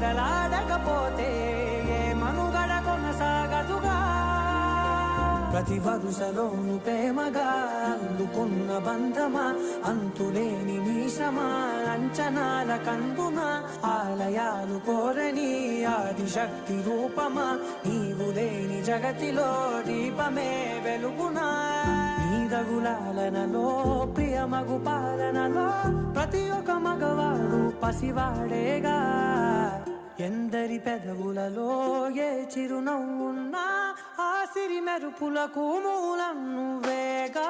బదలాడకపోతే ఏ మనుగడ కొనసాగదుగా ప్రతి వరుసలోను ప్రేమగా అందుకున్న బంధమా అంతులేని నీశమా అంచనాల కందున ఆలయాలు కోరని ఆదిశక్తి రూపమా నీవు లేని జగతిలో దీపమే వెలుగునా నీదగులాలనలో ప్రియమగు పాలనలో ప్రతి ఒక్క మగవాడు పసివాడేగా ఎందరి పెదవులలో ఏ చిరునవ్వున్నా ఆ సిరి మెరుపులకు మూలం నువ్వేగా